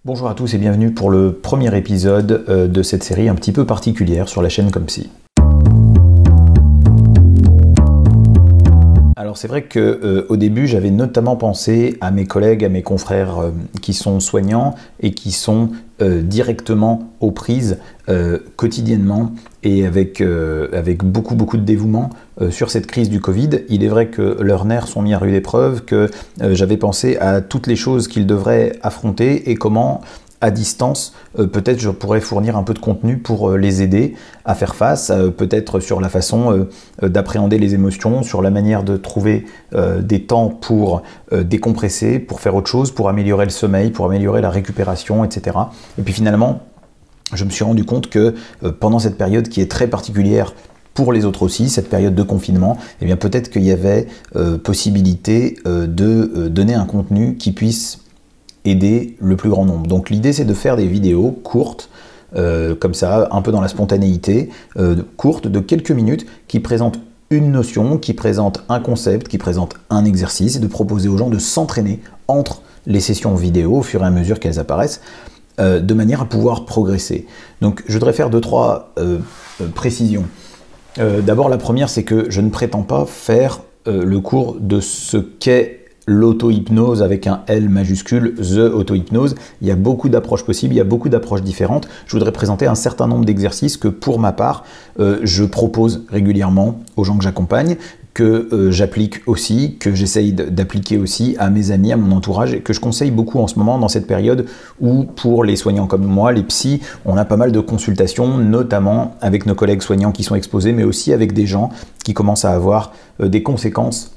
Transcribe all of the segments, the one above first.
Bonjour à tous et bienvenue pour le premier épisode de cette série un petit peu particulière sur la chaîne Comme Si. Alors c'est vrai qu'au début j'avais notamment pensé à mes collègues, à mes confrères qui sont soignants et qui sont directement aux prises quotidiennement et avec beaucoup de dévouement sur cette crise du Covid. Il est vrai que leurs nerfs sont mis à rude épreuve, que j'avais pensé à toutes les choses qu'ils devraient affronter et comment à distance, peut-être je pourrais fournir un peu de contenu pour les aider à faire face, peut-être sur la façon d'appréhender les émotions, sur la manière de trouver des temps pour décompresser, pour faire autre chose, pour améliorer le sommeil, pour améliorer la récupération, etc. Et puis finalement, je me suis rendu compte que pendant cette période qui est très particulière pour les autres aussi, cette période de confinement, eh bien peut-être qu'il y avait possibilité de donner un contenu qui puisse aider le plus grand nombre. Donc l'idée c'est de faire des vidéos courtes, comme ça, un peu dans la spontanéité, courtes de quelques minutes, qui présentent une notion, qui présentent un concept, qui présentent un exercice, et de proposer aux gens de s'entraîner entre les sessions vidéo au fur et à mesure qu'elles apparaissent, de manière à pouvoir progresser. Donc je voudrais faire 2-3 précisions. D'abord la première c'est que je ne prétends pas faire le cours de ce qu'est l'auto-hypnose avec un L majuscule, the auto-hypnose. Il y a beaucoup d'approches possibles, il y a beaucoup d'approches différentes. Je voudrais présenter un certain nombre d'exercices que pour ma part, je propose régulièrement aux gens que j'accompagne, que j'applique aussi, que j'essaye d'appliquer aussi à mes amis, à mon entourage, et que je conseille beaucoup en ce moment dans cette période où pour les soignants comme moi, les psys, on a pas mal de consultations, notamment avec nos collègues soignants qui sont exposés, mais aussi avec des gens qui commencent à avoir des conséquences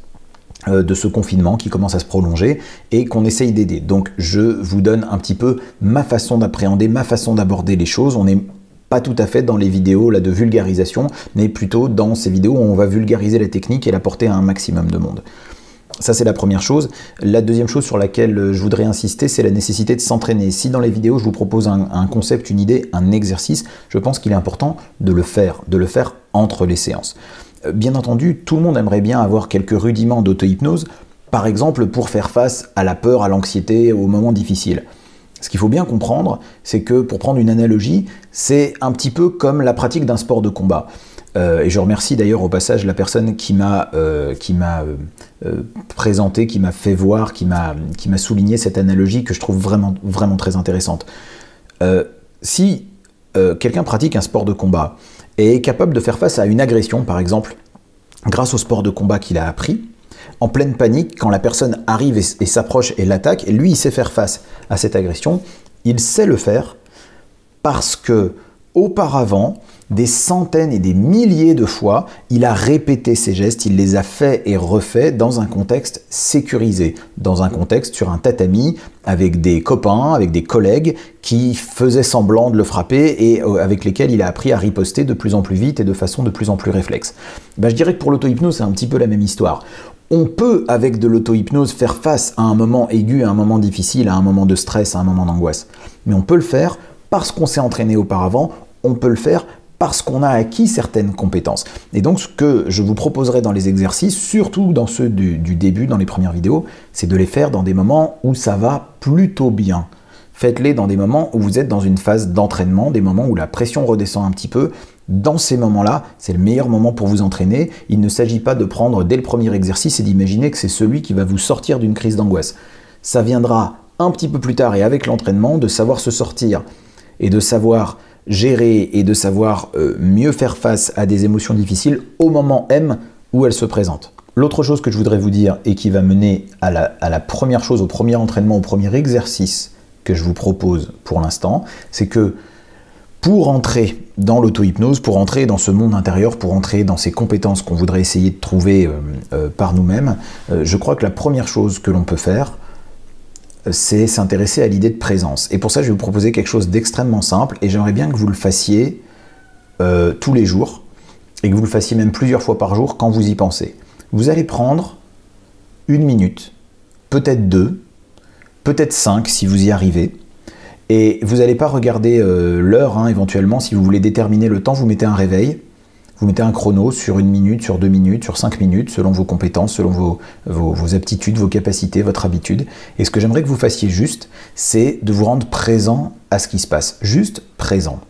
de ce confinement qui commence à se prolonger et qu'on essaye d'aider. Donc je vous donne un petit peu ma façon d'appréhender, ma façon d'aborder les choses. On n'est pas tout à fait dans les vidéos là, de vulgarisation, mais plutôt dans ces vidéos où on va vulgariser la technique et la porter à un maximum de monde. Ça c'est la première chose. La deuxième chose sur laquelle je voudrais insister, c'est la nécessité de s'entraîner. Si dans les vidéos je vous propose un concept, une idée, un exercice, je pense qu'il est important de le faire entre les séances. Bien entendu, tout le monde aimerait bien avoir quelques rudiments d'auto-hypnose, par exemple pour faire face à la peur, à l'anxiété, aux moments difficiles. Ce qu'il faut bien comprendre, c'est que, pour prendre une analogie, c'est un petit peu comme la pratique d'un sport de combat. Et je remercie d'ailleurs au passage la personne qui m'a présenté, qui m'a fait voir, qui m'a souligné cette analogie que je trouve vraiment très intéressante. Si quelqu'un pratique un sport de combat et est capable de faire face à une agression, par exemple, grâce au sport de combat qu'il a appris, en pleine panique, quand la personne arrive et s'approche et l'attaque, et lui, il sait faire face à cette agression, il sait le faire parce que, auparavant, des centaines et des milliers de fois, il a répété ces gestes, il les a faits et refaits dans un contexte sécurisé, dans un contexte sur un tatami, avec des copains, avec des collègues qui faisaient semblant de le frapper et avec lesquels il a appris à riposter de plus en plus vite et de façon de plus en plus réflexe. Ben, je dirais que pour l'auto-hypnose, c'est un petit peu la même histoire. On peut, avec de l'auto-hypnose, faire face à un moment aigu, à un moment difficile, à un moment de stress, à un moment d'angoisse. Mais on peut le faire parce qu'on s'est entraîné auparavant, on peut le faire parce qu'on a acquis certaines compétences. Et donc ce que je vous proposerai dans les exercices, surtout dans ceux du début, dans les premières vidéos, c'est de les faire dans des moments où ça va plutôt bien. Faites-les dans des moments où vous êtes dans une phase d'entraînement, des moments où la pression redescend un petit peu. Dans ces moments-là, c'est le meilleur moment pour vous entraîner. Il ne s'agit pas de prendre dès le premier exercice et d'imaginer que c'est celui qui va vous sortir d'une crise d'angoisse. Ça viendra un petit peu plus tard et avec l'entraînement de savoir se sortir et de savoir gérer et de savoir mieux faire face à des émotions difficiles au moment M où elles se présentent. L'autre chose que je voudrais vous dire et qui va mener à la première chose, au premier entraînement, au premier exercice que je vous propose pour l'instant, c'est que pour entrer dans l'auto-hypnose, pour entrer dans ce monde intérieur, pour entrer dans ces compétences qu'on voudrait essayer de trouver par nous-mêmes, je crois que la première chose que l'on peut faire, c'est s'intéresser à l'idée de présence. Et pour ça, je vais vous proposer quelque chose d'extrêmement simple, et j'aimerais bien que vous le fassiez tous les jours, et que vous le fassiez même plusieurs fois par jour quand vous y pensez. Vous allez prendre 1 minute, peut-être 2, peut-être 5 si vous y arrivez, et vous n'allez pas regarder l'heure, éventuellement, si vous voulez déterminer le temps, vous mettez un réveil, Vous mettez un chrono sur 1 minute, sur 2 minutes, sur 5 minutes, selon vos compétences, selon vos aptitudes, vos capacités, votre habitude. Et ce que j'aimerais que vous fassiez juste, c'est de vous rendre présent à ce qui se passe. Juste présent.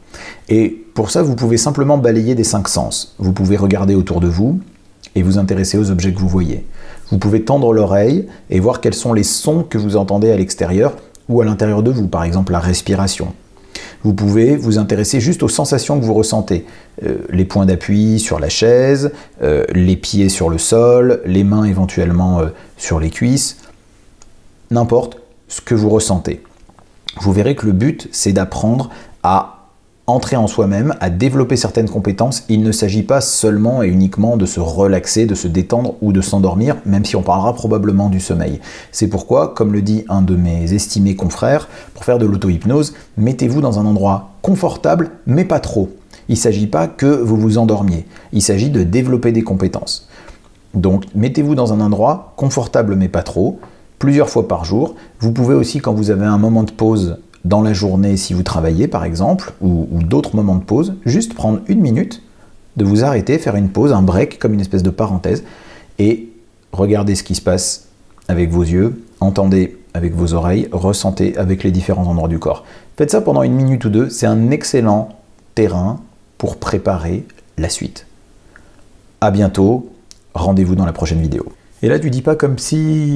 Et pour ça, vous pouvez simplement balayer des 5 sens. Vous pouvez regarder autour de vous et vous intéresser aux objets que vous voyez. Vous pouvez tendre l'oreille et voir quels sont les sons que vous entendez à l'extérieur ou à l'intérieur de vous, par exemple la respiration. Vous pouvez vous intéresser juste aux sensations que vous ressentez. Les points d'appui sur la chaise, les pieds sur le sol, les mains éventuellement sur les cuisses, n'importe ce que vous ressentez. Vous verrez que le but, c'est d'apprendre à entrer en soi-même, à développer certaines compétences. Il ne s'agit pas seulement et uniquement de se relaxer, de se détendre ou de s'endormir, même si on parlera probablement du sommeil. C'est pourquoi, comme le dit un de mes estimés confrères, pour faire de l'auto-hypnose, mettez-vous dans un endroit confortable, mais pas trop. Il ne s'agit pas que vous vous endormiez, il s'agit de développer des compétences. Donc, mettez-vous dans un endroit confortable, mais pas trop, plusieurs fois par jour. Vous pouvez aussi, quand vous avez un moment de pause, dans la journée si vous travaillez par exemple, ou d'autres moments de pause, juste prendre 1 minute, de vous arrêter, faire une pause, un break, comme une espèce de parenthèse, et regardez ce qui se passe avec vos yeux, entendez avec vos oreilles, ressentez avec les différents endroits du corps. Faites ça pendant 1 minute ou 2, c'est un excellent terrain pour préparer la suite. À bientôt, rendez-vous dans la prochaine vidéo. Et là tu dis pas comme si...